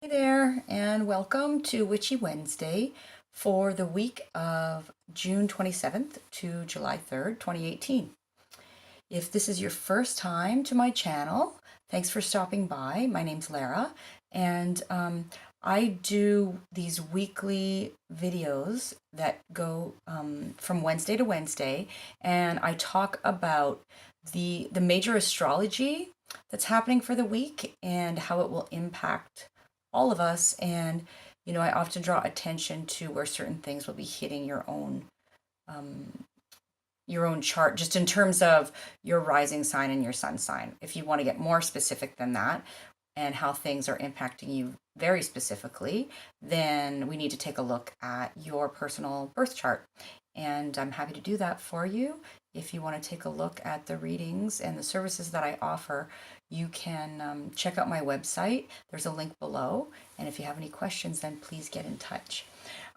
Hey there, and welcome to Witchy Wednesday for the week of June 27th to July 3rd, 2018. If this is your first time to my channel, thanks for stopping by. My name's Lara, and I do these weekly videos that go from Wednesday to Wednesday, and I talk about the major astrology that's happening for the week and how it will impact all of us. And I often draw attention to where certain things will be hitting um, your own chart, just in terms of your rising sign and your sun sign. If you want to get more specific than that and how things are impacting you very specifically, then we need to take a look at your personal birth chart. And I'm happy to do that for you. If you want to take a look at the readings and the services that I offer, you can check out my website. There's a link below. And if you have any questions, then please get in touch.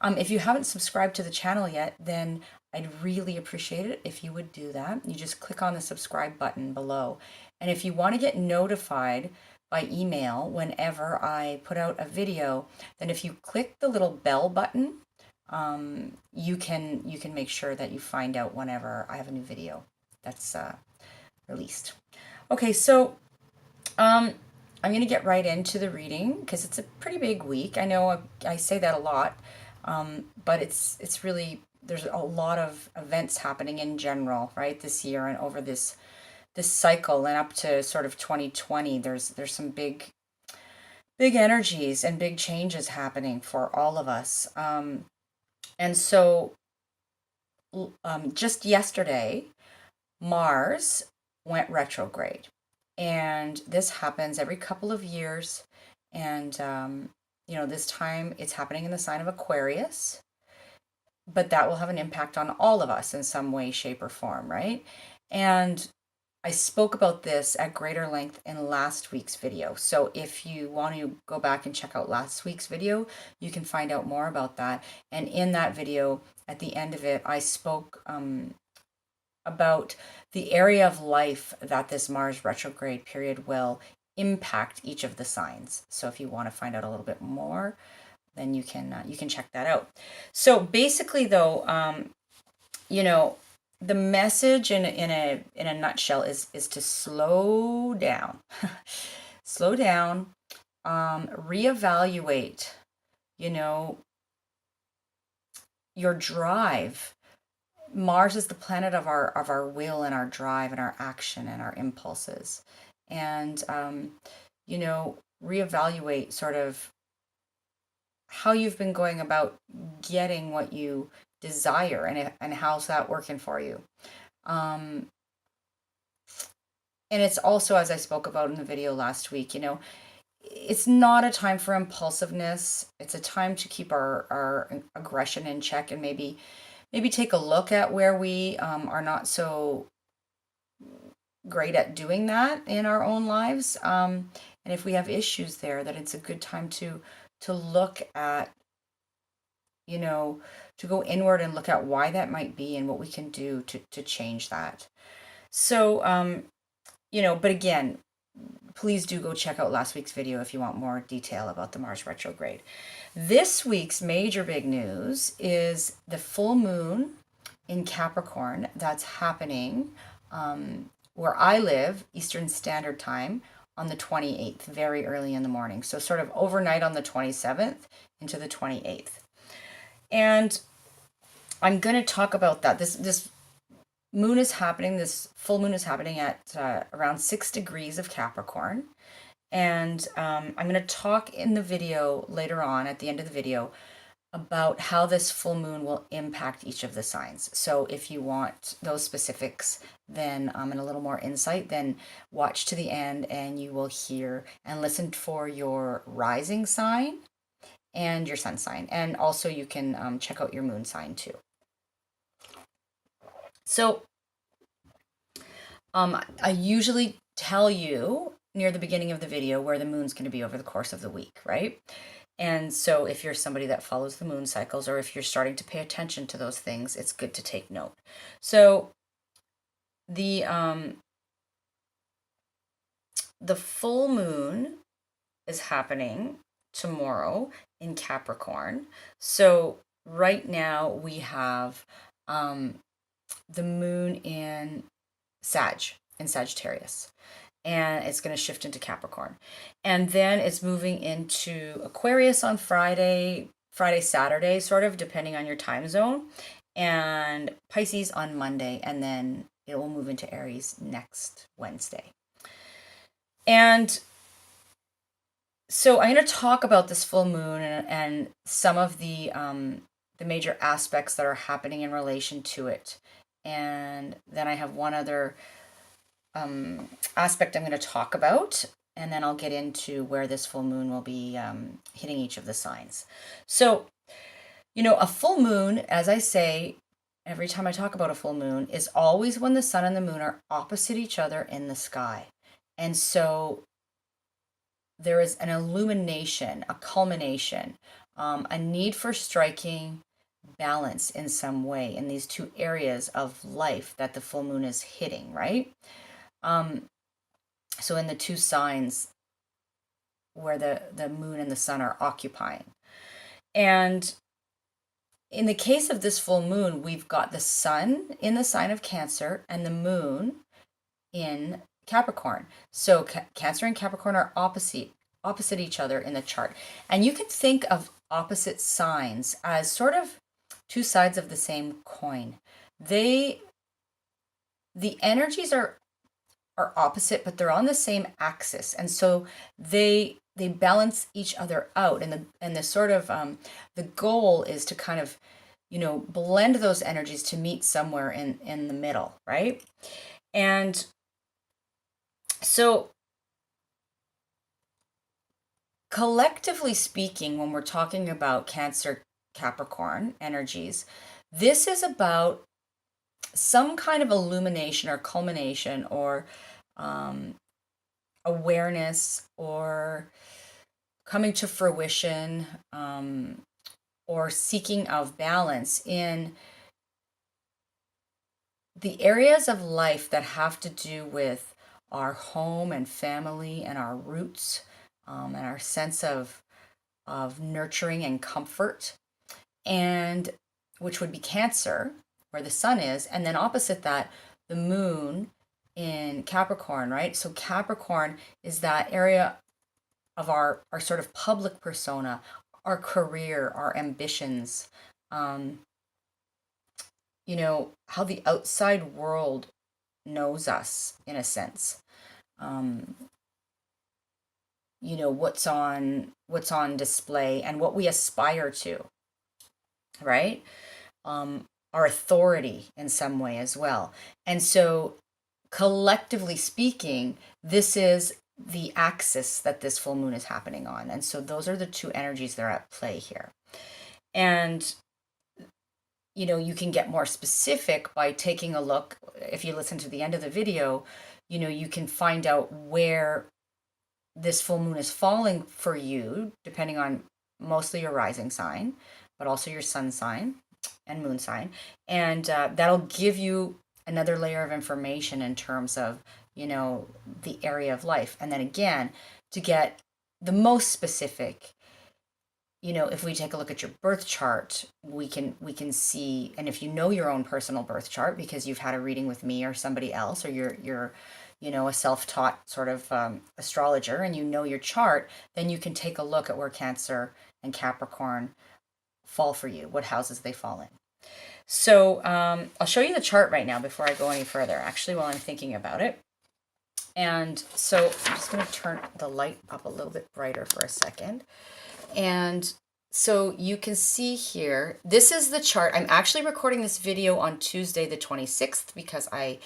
If you haven't subscribed to the channel yet, then I'd really appreciate it if you would do that. You just click on the subscribe button below. And if you want to get notified by email whenever I put out a video, then if you click the little bell button, you can make sure that you find out whenever I have a new video that's released. Okay, so I'm going to get right into the reading because it's a pretty big week. I know I say that a lot, but it's really, there's a lot of events happening in general, right, this year and over this cycle and up to sort of 2020. There's some big energies and big changes happening for all of us. And so just yesterday, Mars went retrograde. And this happens every couple of years. And, this time it's happening in the sign of Aquarius. But that will have an impact on all of us in some way, shape, or form, right? And I spoke about this at greater length in last week's video. So if you want to go back and check out last week's video, you can find out more about that. And in that video, at the end of it, I spoke about the area of life that this Mars retrograde period will impact each of the signs. So if you want to find out a little bit more, then you can check that out. So basically, though, the message in a nutshell is to slow down, slow down, reevaluate, your drive. Mars is the planet of our will and our drive and our action and our impulses, and reevaluate sort of how you've been going about getting what you desire, and how's that working for you. Um, and it's also, as I spoke about in the video last week, it's not a time for impulsiveness. It's a time to keep our aggression in check, and maybe take a look at where we are not so great at doing that in our own lives. And if we have issues there, that it's a good time to look at, to go inward and look at why that might be and what we can do to change that. So, but again, please do go check out last week's video if you want more detail about the Mars retrograde. This week's major big news is the full moon in Capricorn that's happening where I live, Eastern Standard Time, on the 28th, very early in the morning. So sort of overnight on the 27th into the 28th. And I'm going to talk about that. This moon is happening, this full moon is happening at around 6 degrees of Capricorn. And I'm going to talk in the video later on, at the end of the video, about how this full moon will impact each of the signs. So if you want those specifics, then and a little more insight, then watch to the end and you will hear and listen for your rising sign and your sun sign. And also you can check out your moon sign too. So I usually tell you near the beginning of the video where the moon's going to be over the course of the week, right? And so if you're somebody that follows the moon cycles, or if you're starting to pay attention to those things, it's good to take note. So the full moon is happening tomorrow in Capricorn. So right now we have the moon in Sagittarius, and it's going to shift into Capricorn. And then it's moving into Aquarius on Friday, Saturday, sort of, depending on your time zone, and Pisces on Monday, and then it will move into Aries next Wednesday. And so I'm going to talk about this full moon and some of the major aspects that are happening in relation to it. And then I have one other aspect I'm going to talk about, and then I'll get into where this full moon will be hitting each of the signs. So, a full moon, as I say, every time I talk about a full moon, is always when the sun and the moon are opposite each other in the sky. And so there is an illumination, a culmination, a need for striking balance in some way in these two areas of life that the full moon is hitting, right? So in the two signs where the moon and the sun are occupying. And in the case of this full moon, we've got the sun in the sign of Cancer and the moon in Capricorn. So Cancer and Capricorn are opposite each other in the chart. And you can think of opposite signs as sort of two sides of the same coin. The energies are opposite, but they're on the same axis, and so they balance each other out. And the sort of the goal is to kind of blend those energies to meet somewhere in the middle, right? And so collectively speaking, when we're talking about Cancer Capricorn energies, this is about some kind of illumination or culmination or awareness or coming to fruition or seeking of balance in the areas of life that have to do with our home and family and our roots and our sense of nurturing and comfort, and which would be Cancer, where the sun is, and then opposite that, the moon in Capricorn, right? So Capricorn is that area of our sort of public persona, our career, our ambitions, how the outside world knows us in a sense. What's on display and what we aspire to, right? Our authority in some way as well. And so collectively speaking, this is the axis that this full moon is happening on. And so those are the two energies that are at play here. And you can get more specific by taking a look. If you listen to the end of the video, you can find out where this full moon is falling for you, depending on mostly your rising sign, but also your sun sign and moon sign. And that'll give you another layer of information in terms of, the area of life. And then again, to get the most specific, if we take a look at your birth chart, we can see, and if you know your own personal birth chart because you've had a reading with me or somebody else, or you're a self-taught sort of astrologer and your chart, then you can take a look at where Cancer and Capricorn fall for you, what houses they fall in. So I'll show you the chart right now before I go any further, actually, while I'm thinking about it. And so I'm just going to turn the light up a little bit brighter for a second. And so you can see here, this is the chart. I'm actually recording this video on Tuesday the 26th because I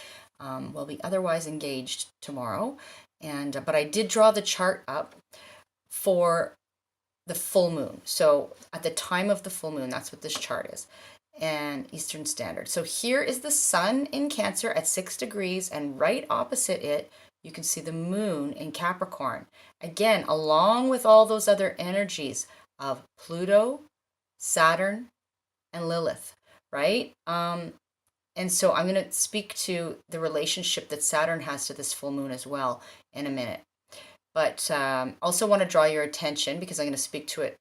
will be otherwise engaged tomorrow. But I did draw the chart up for the full moon. So at the time of the full moon, that's what this chart is, and Eastern Standard. So here is the sun in Cancer at 6 degrees, and right opposite it, you can see the moon in Capricorn. Again, along with all those other energies of Pluto, Saturn, and Lilith, right? And so I'm going to speak to the relationship that Saturn has to this full moon as well in a minute. But also want to draw your attention, because I'm going to speak to it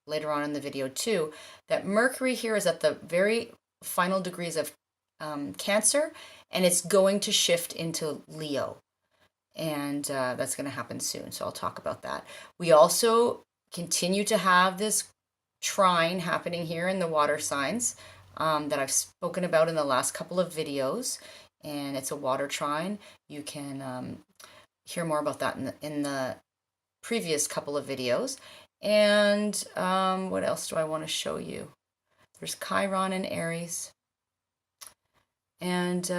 later on in the video too, that Mercury here is at the very final degrees of Cancer, and it's going to shift into Leo. And that's going to happen soon, so I'll talk about that. We also continue to have this trine happening here in the water signs that I've spoken about in the last couple of videos, and it's a water trine. You can hear more about that in the previous couple of videos. And what else do I want to show you? There's Chiron in Aries. And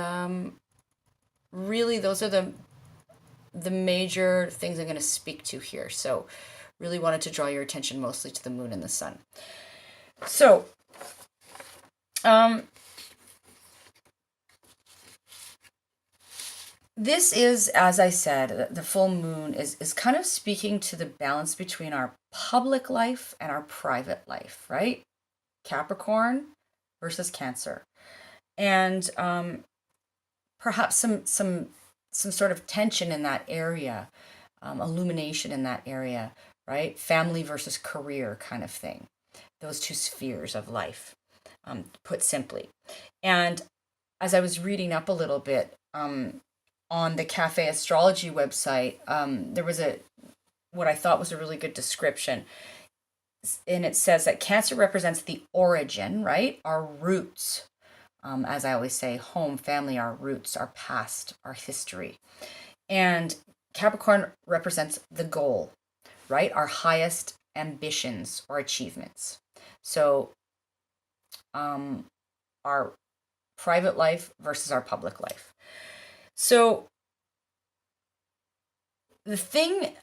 really, those are the major things I'm going to speak to here. So really wanted to draw your attention mostly to the moon and the sun. So this is, as I said, the full moon is kind of speaking to the balance between our public life and our private life, right? Capricorn versus Cancer. And perhaps some sort of tension in that area, illumination in that area, right? Family versus career kind of thing. Those two spheres of life, put simply. And as I was reading up a little bit on the Cafe Astrology website, there was what I thought was a really good description. And it says that Cancer represents the origin, right? Our roots. As I always say, home, family, our roots, our past, our history. And Capricorn represents the goal, right? Our highest ambitions or achievements. So our private life versus our public life. So the thing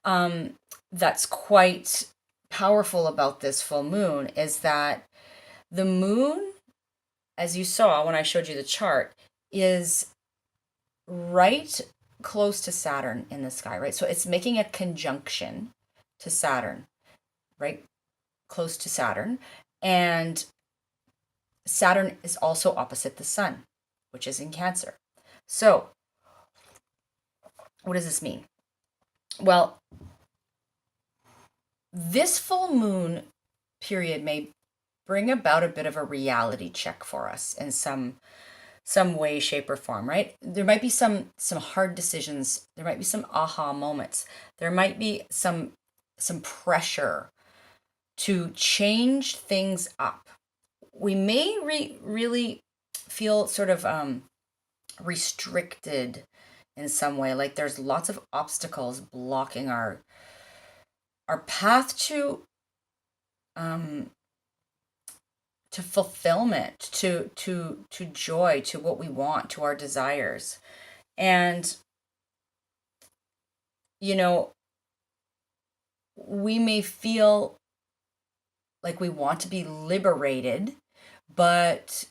that's quite powerful about this full moon is that the moon, as you saw when I showed you the chart, is right close to Saturn in the sky, right? So it's making a conjunction to Saturn, right? Close to Saturn. And Saturn is also opposite the sun, which is in Cancer. So what does this mean? Well, this full moon period may bring about a bit of a reality check for us in some way, shape, or form, right? There might be some hard decisions. There might be some aha moments. There might be some pressure to change things up. We may really feel sort of restricted in some way, like there's lots of obstacles blocking our path to fulfillment, to joy, to what we want, to our desires. And we may feel like we want to be liberated, but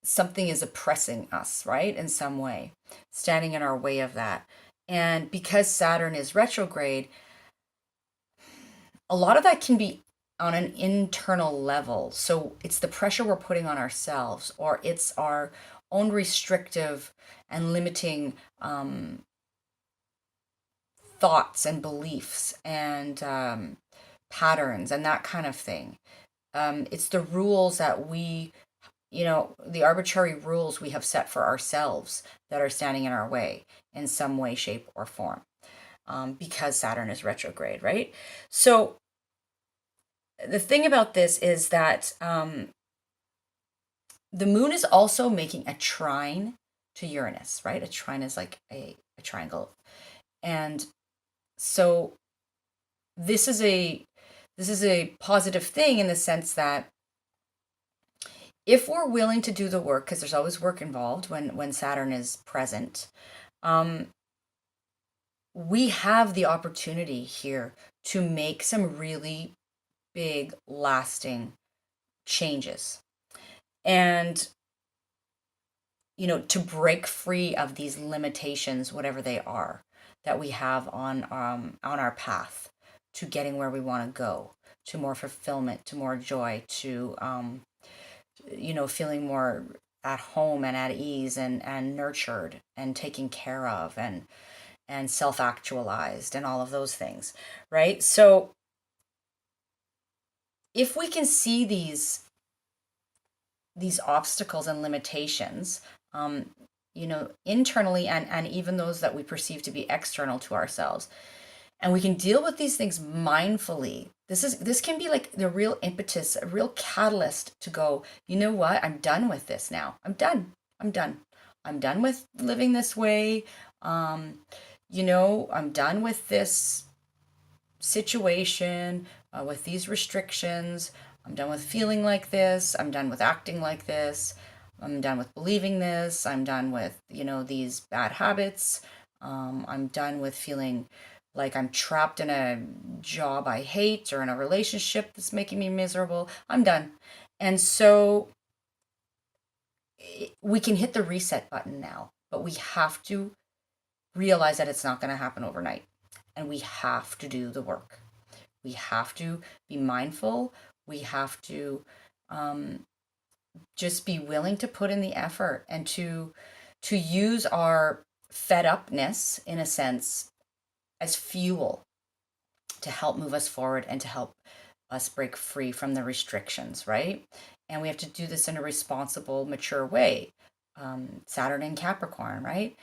something is oppressing us, right? In some way, standing in our way of that. And because Saturn is retrograde, a lot of that can be on an internal level. So it's the pressure we're putting on ourselves, or it's our own restrictive and limiting thoughts and beliefs and patterns and that kind of thing. It's the rules that we, the arbitrary rules we have set for ourselves that are standing in our way in some way, shape, or form, because Saturn is retrograde, right? So the thing about this is that the moon is also making a trine to Uranus, right? A trine is like a triangle. And so this is a positive thing in the sense that if we're willing to do the work, because there's always work involved when Saturn is present, we have the opportunity here to make some really big, lasting changes. And, to break free of these limitations, whatever they are, that we have on our path to getting where we want to go, to more fulfillment, to more joy, to feeling more at home and at ease and nurtured and taken care of, and and self-actualized and all of those things, right? So if we can see these obstacles and limitations, internally, and even those that we perceive to be external to ourselves, and we can deal with these things mindfully, this can be like the real impetus, a real catalyst to go, you know what, I'm done with this now. I'm done with living this way. I'm done with this situation, with these restrictions. I'm done with feeling like this. I'm done with acting like this. I'm done with believing this. I'm done with, these bad habits. I'm done with feeling like I'm trapped in a job I hate or in a relationship that's making me miserable. I'm done. And so we can hit the reset button now, but we have to realize that it's not going to happen overnight. And we have to do the work. We have to be mindful. We have to just be willing to put in the effort and to use our fed-upness, in a sense, as fuel to help move us forward and to help us break free from the restrictions, right? And we have to do this in a responsible, mature way. Saturn in Capricorn, right?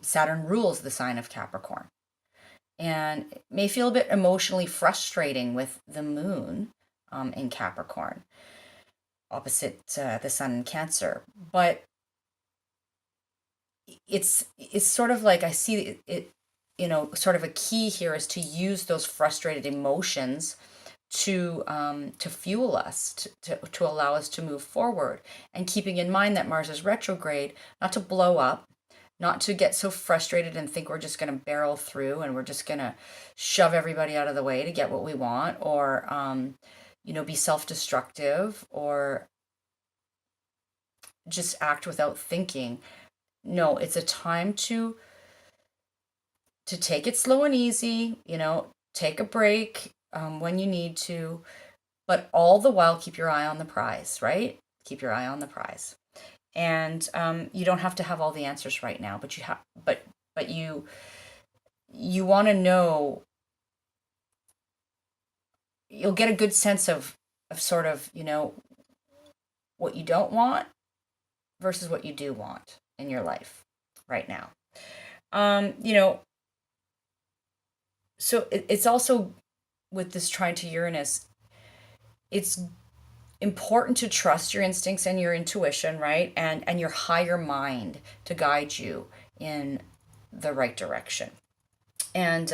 Saturn rules the sign of Capricorn. And it may feel a bit emotionally frustrating with the moon in Capricorn, opposite the sun in Cancer. But it's sort of like, I see it, sort of a key here is to use those frustrated emotions to fuel us, to allow us to move forward, and keeping in mind that Mars is retrograde, not to blow up, not to get so frustrated and think we're just going to barrel through and we're just going to shove everybody out of the way to get what we want, or be self-destructive, or just act without thinking. No, it's a time to take it slow and easy, take a break when you need to, but all the while keep your eye on the prize, right? Keep your eye on the prize. And you don't have to have all the answers right now, but you have, but you want to know, you'll get a good sense of sort of, what you don't want versus what you do want in your life right now. So it's also, with this trine to Uranus, it's important to trust your instincts and your intuition, right? And your higher mind to guide you in the right direction. And,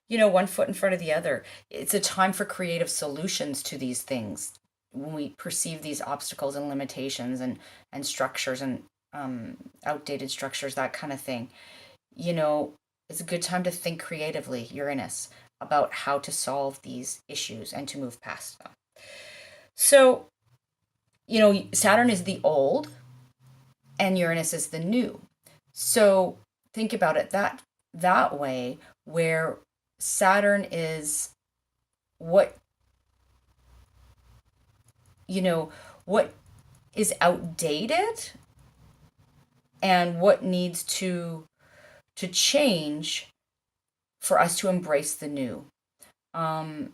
one foot in front of the other. It's a time for creative solutions to these things. When we perceive these obstacles and limitations and structures and outdated structures, that kind of thing, it's a good time to think creatively, Uranus, about how to solve these issues and to move past them. So, Saturn is the old and Uranus is the new. So think about it that way, where Saturn is what what is outdated and what needs to change for us to embrace the new. But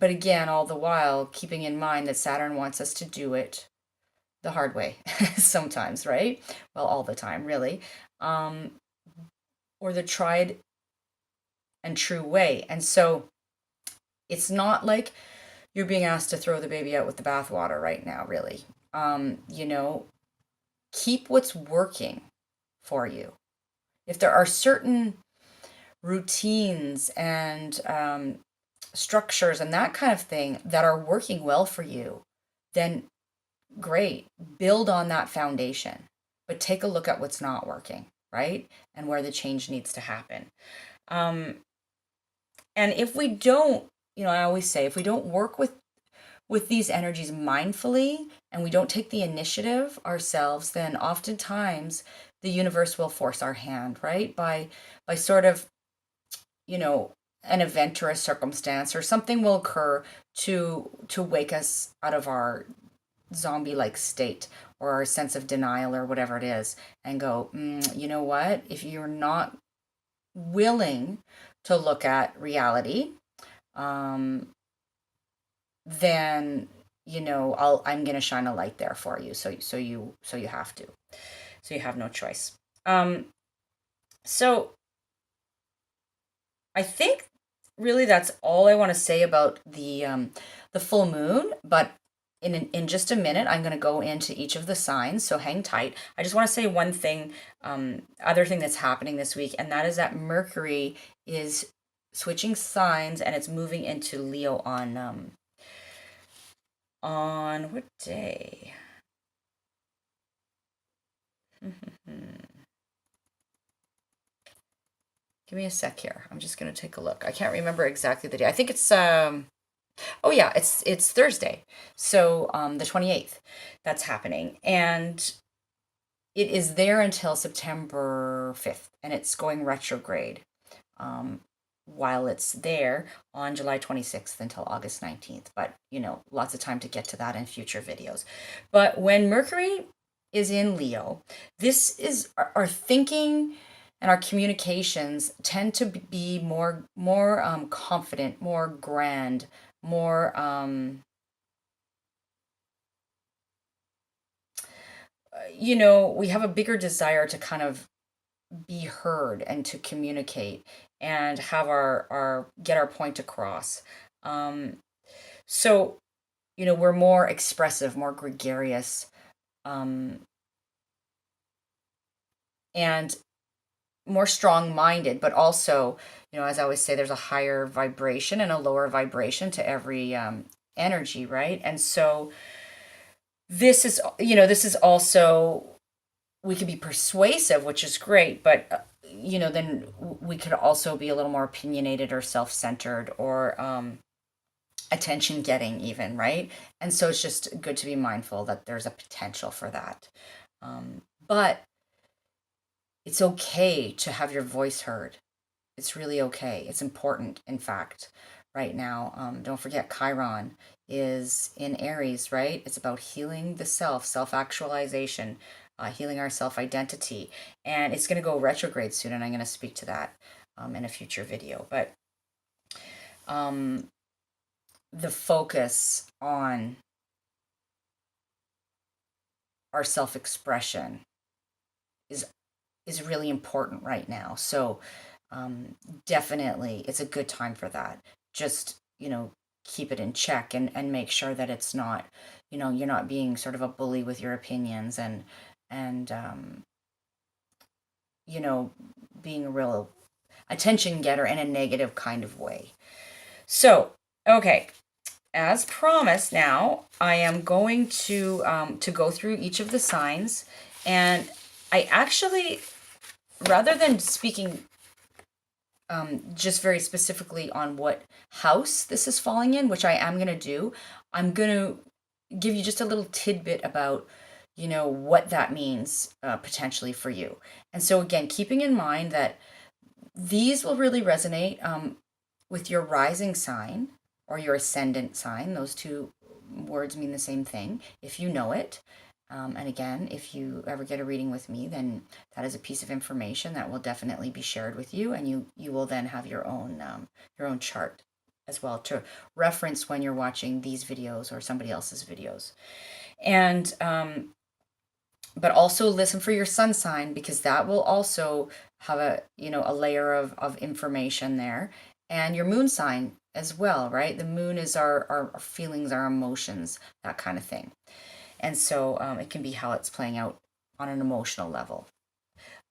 again, all the while keeping in mind that Saturn wants us to do it the hard way sometimes, right? Well, all the time, really. Or the tried and true way. And so it's not like you're being asked to throw the baby out with the bathwater right now, really. Keep what's working for you. If there are certain routines and structures and that kind of thing that are working well for you, then great, build on that foundation, but take a look at what's not working, right? And where the change needs to happen. And if we don't, I always say, if we don't work with these energies mindfully and we don't take the initiative ourselves, then oftentimes the universe will force our hand, right? By sort of, an event or a circumstance or something will occur to wake us out of our zombie-like state or a sense of denial or whatever it is, and go, you know what? If you're not willing to look at reality, um, then I'm going to shine a light there for you. So you have to. So you have no choice. So I think really that's all I want to say about the full moon. But in just a minute, I'm going to go into each of the signs. So hang tight. I just want to say one thing, other thing that's happening this week, and that is that Mercury is switching signs and it's moving into Leo on what day? Give me a sec here. I'm just going to take a look. I can't remember exactly the day. I think it's oh yeah, it's Thursday. So the 28th that's happening, and it is there until September 5th, and it's going retrograde while it's there on July 26th until August 19th. But lots of time to get to that in future videos. But when Mercury is in Leo, this is our thinking and our communications tend to be more confident, more grand, more we have a bigger desire to kind of be heard and to communicate and have our get our point across. So we're more expressive, more gregarious, and more strong-minded, but also, as I always say, there's a higher vibration and a lower vibration to every energy, right? And so this is also, we could be persuasive, which is great, but then we could also be a little more opinionated or self-centered or attention getting even, right? And so it's just good to be mindful that there's a potential for that. But it's okay to have your voice heard. It's really okay. It's important, in fact, right now. Don't forget, Chiron is in Aries, right? It's about healing the self-actualization, healing our self-identity. And it's going to go retrograde soon, and I'm going to speak to that in a future video. But the focus on our self-expression is really important right now. So definitely it's a good time for that. Just, keep it in check and make sure that it's not, you're not being sort of a bully with your opinions and being a real attention getter in a negative kind of way. So, okay. As promised, now I am going to go through each of the signs, and I actually, rather than speaking just very specifically on what house this is falling in, which I am going to do, I'm going to give you just a little tidbit about, what that means potentially for you. And so again, keeping in mind that these will really resonate with your rising sign or your ascendant sign. Those two words mean the same thing if you know it. And again, if you ever get a reading with me, then that is a piece of information that will definitely be shared with you, and you will then have your own chart as well to reference when you're watching these videos or somebody else's videos. And but also listen for your sun sign, because that will also have a layer of information there, and your moon sign as well, right? The moon is our feelings, our emotions, that kind of thing. And so it can be how it's playing out on an emotional level.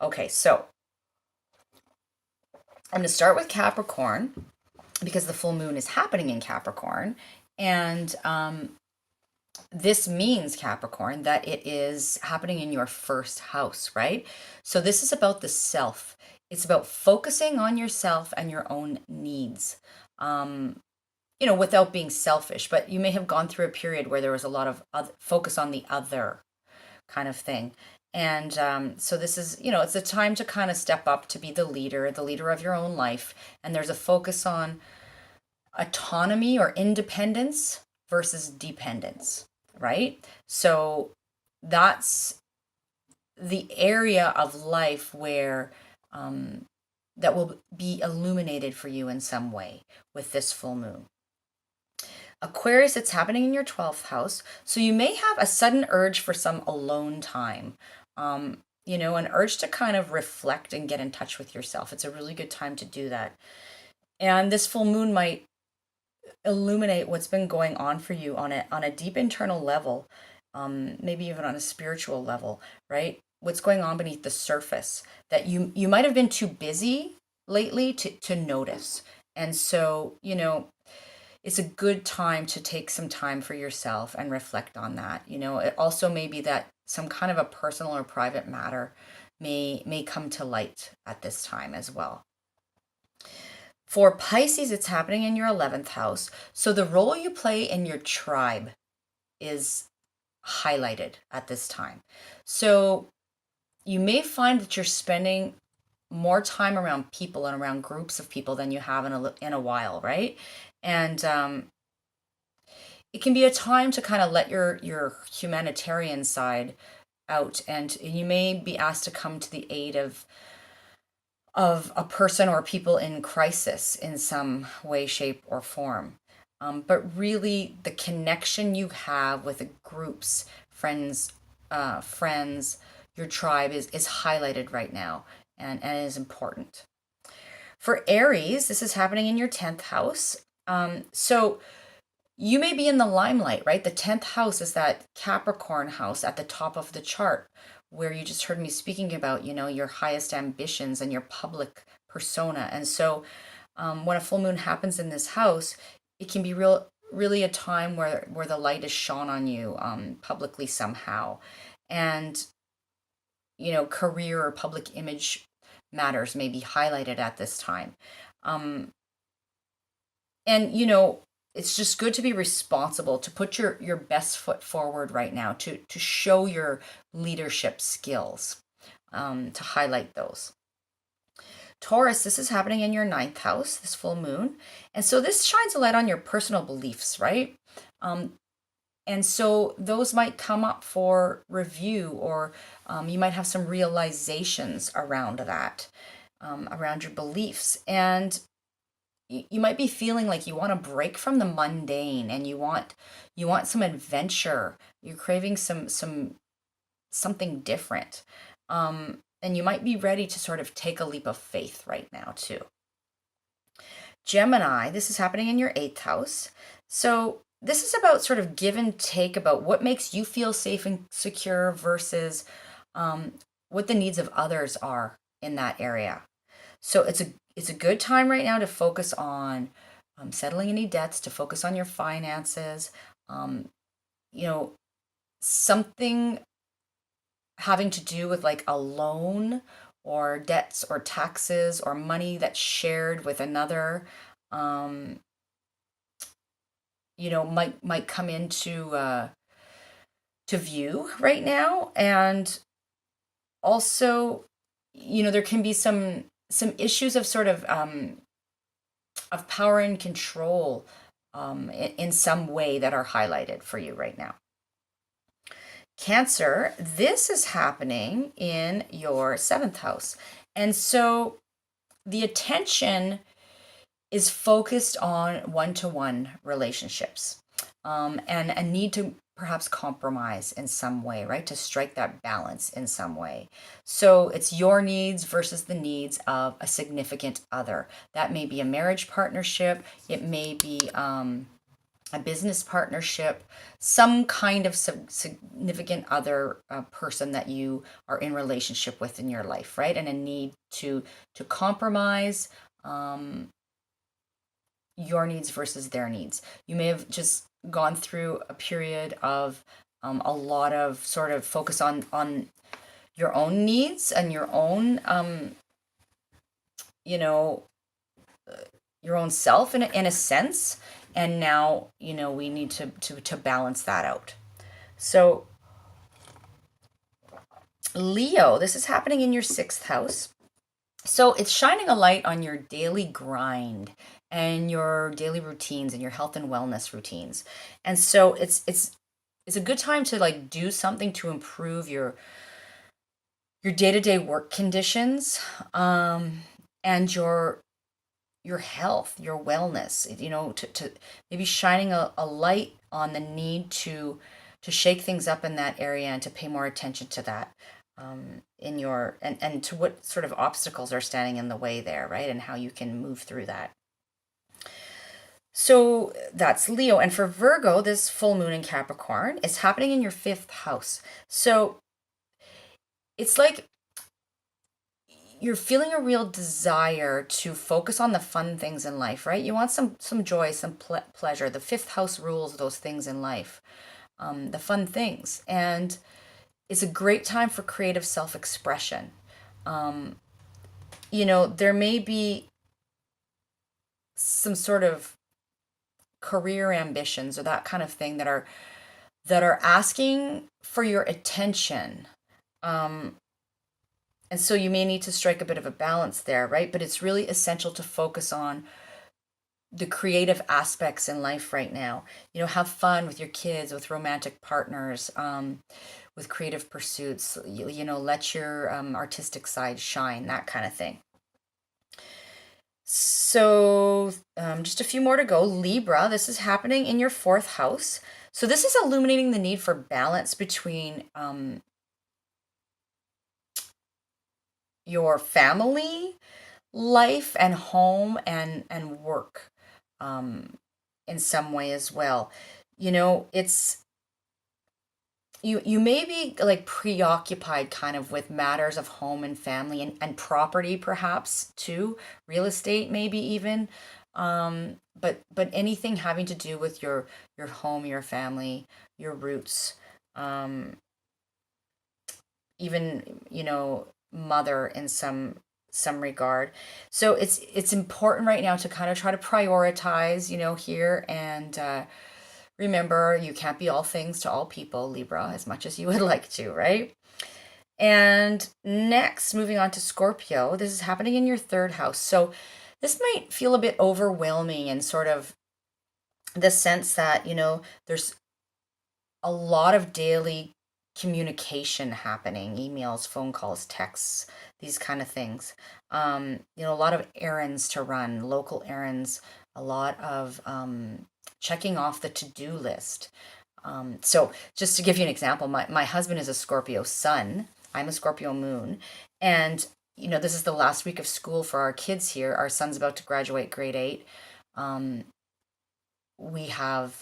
Okay, so I'm going to start with Capricorn because the full moon is happening in Capricorn. And this means, Capricorn, that it is happening in your first house, right? So this is about the self. It's about focusing on yourself and your own needs. Without being selfish, but you may have gone through a period where there was a lot of focus on the other kind of thing. And so this is, it's a time to kind of step up to be the leader of your own life. And there's a focus on autonomy or independence versus dependence. right? So that's the area of life where that will be illuminated for you in some way with this full moon. Aquarius, it's happening in your 12th house. So you may have a sudden urge for some alone time. An urge to kind of reflect and get in touch with yourself. It's a really good time to do that. And this full moon might illuminate what's been going on for you on a deep internal level, maybe even on a spiritual level, right? What's going on beneath the surface that you might have been too busy lately to notice. And so, it's a good time to take some time for yourself and reflect on that. It also may be that some kind of a personal or private matter may come to light at this time as well. For Pisces, it's happening in your 11th house. So the role you play in your tribe is highlighted at this time. So you may find that you're spending more time around people and around groups of people than you have in a while, right? And it can be a time to kind of let your humanitarian side out, and you may be asked to come to the aid of a person or people in crisis in some way, shape, or form. But really, the connection you have with the groups, friends, your tribe is highlighted right now and is important. For Aries, this is happening in your 10th house. So you may be in the limelight, right? The 10th house is that Capricorn house at the top of the chart, where you just heard me speaking about, your highest ambitions and your public persona. And so when a full moon happens in this house, it can be really a time where the light is shone on you publicly somehow. And, career or public image matters may be highlighted at this time. And, it's just good to be responsible, to put your best foot forward right now, to show your leadership skills, to highlight those. Taurus, this is happening in your 9th house, this full moon. And so this shines a light on your personal beliefs, right? And so those might come up for review, or you might have some realizations around that, around your beliefs. And you might be feeling like you want to break from the mundane, and you want some adventure. You're craving something different. And you might be ready to sort of take a leap of faith right now too. Gemini, this is happening in your 8th house. So this is about sort of give and take, about what makes you feel safe and secure versus what the needs of others are in that area. So it's a good time right now to focus on settling any debts, to focus on your finances, something having to do with like a loan or debts or taxes or money that's shared with another, might come into to view right now. And also, there can be some issues of sort of power and control in some way that are highlighted for you right now. Cancer, this is happening in your 7th house. And so the attention is focused on one-to-one relationships, and a need to perhaps compromise in some way, right? To strike that balance in some way. So it's your needs versus the needs of a significant other. That may be a marriage partnership. It may be a business partnership, some kind of significant other person that you are in relationship with in your life, right? And a need to compromise your needs versus their needs. You may have just gone through a period of a lot of sort of focus on your own needs and your own your own self in a sense. And now, we need to balance that out. So Leo, this is happening in your 6th house. So it's shining a light on your daily grind and your daily routines and your health and wellness routines. And so it's it's a good time to like do something to improve your day-to-day work conditions, and your health, your wellness, to maybe shining a light on the need to shake things up in that area and to pay more attention to that, in your and to what sort of obstacles are standing in the way there, right? And how you can move through that. So that's Leo. And for Virgo, this full moon in Capricorn is happening in your fifth house. So it's like you're feeling a real desire to focus on the fun things in life, right? You want some joy, some pleasure. The fifth house rules those things in life, the fun things, and it's a great time for creative self-expression. Um, there may be some sort of career ambitions or that kind of thing that are asking for your attention. Um, and so you may need to strike a bit of a balance there, right? But it's really essential to focus on the creative aspects in life right now. Have fun with your kids, with romantic partners, with creative pursuits. Let your artistic side shine, that kind of thing. So, just a few more to go. Libra, this is happening in your fourth house. So, this is illuminating the need for balance between your family life and home and work, in some way as well. It's you may be like preoccupied kind of with matters of home and family and property, perhaps too, real estate maybe even, but anything having to do with your home, your family, your roots, even mother in some regard. So it's important right now to kind of try to prioritize, here, and remember, you can't be all things to all people, Libra, as much as you would like to, right? And next, moving on to Scorpio, this is happening in your third house. So this might feel a bit overwhelming in sort of the sense that, there's a lot of daily communication happening, emails, phone calls, texts, these kind of things. A lot of errands to run, local errands, a lot of checking off the to-do list. So just to give you an example, my husband is a Scorpio sun. I'm a Scorpio moon. And, this is the last week of school for our kids here. Our son's about to graduate grade 8. We have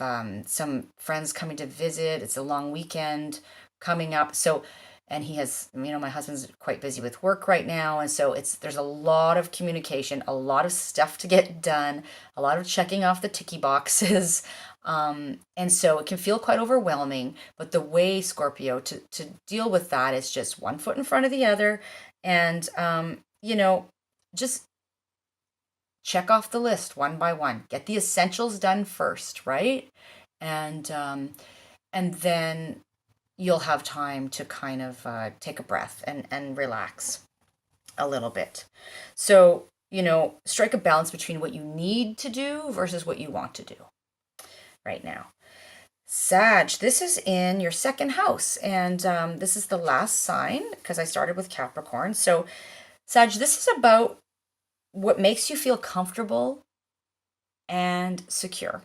some friends coming to visit. It's a long weekend coming up. So, and he has, my husband's quite busy with work right now. And so there's a lot of communication, a lot of stuff to get done, a lot of checking off the ticky boxes. And so it can feel quite overwhelming, but the way, Scorpio, to deal with that is just one foot in front of the other. And, just check off the list one by one. Get the essentials done first, right? And then you'll have time to kind of take a breath and relax a little bit. So, strike a balance between what you need to do versus what you want to do right now. Sag, this is in your second house, and this is the last sign because I started with Capricorn. So, Sag, this is about what makes you feel comfortable and secure,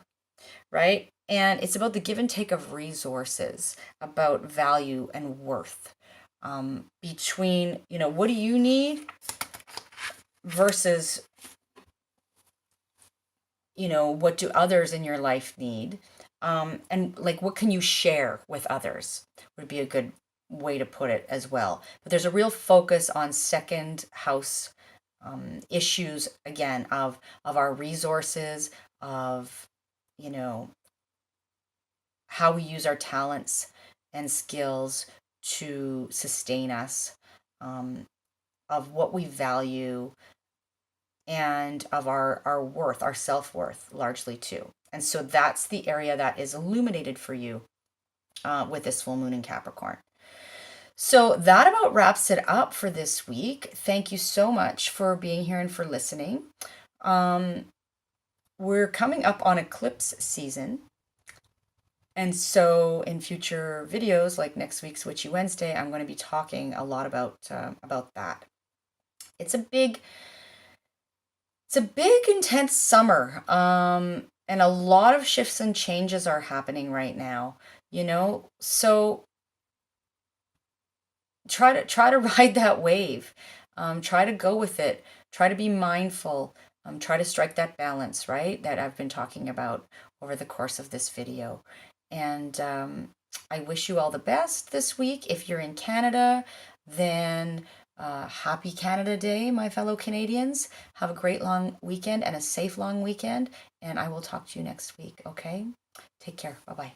right? And it's about the give and take of resources, about value and worth, between, what do you need versus, what do others in your life need? And like, what can you share with others would be a good way to put it as well. But there's a real focus on second house issues, again, of our resources, of, how we use our talents and skills to sustain us, of what we value, and of our worth, our self-worth, largely too. And so that's the area that is illuminated for you with this full moon in Capricorn. So that about wraps it up for this week. Thank you so much for being here and for listening. We're coming up on eclipse season. And so in future videos, like next week's Witchy Wednesday, I'm going to be talking a lot about that. It's a big intense summer, and a lot of shifts and changes are happening right now, so try to ride that wave. Try to go with it. Try to be mindful. Try to strike that balance, right, that I've been talking about over the course of this video. And I wish you all the best this week. If you're in Canada, then happy Canada Day, my fellow Canadians. Have a great long weekend and a safe long weekend. And I will talk to you next week, okay? Take care. Bye-bye.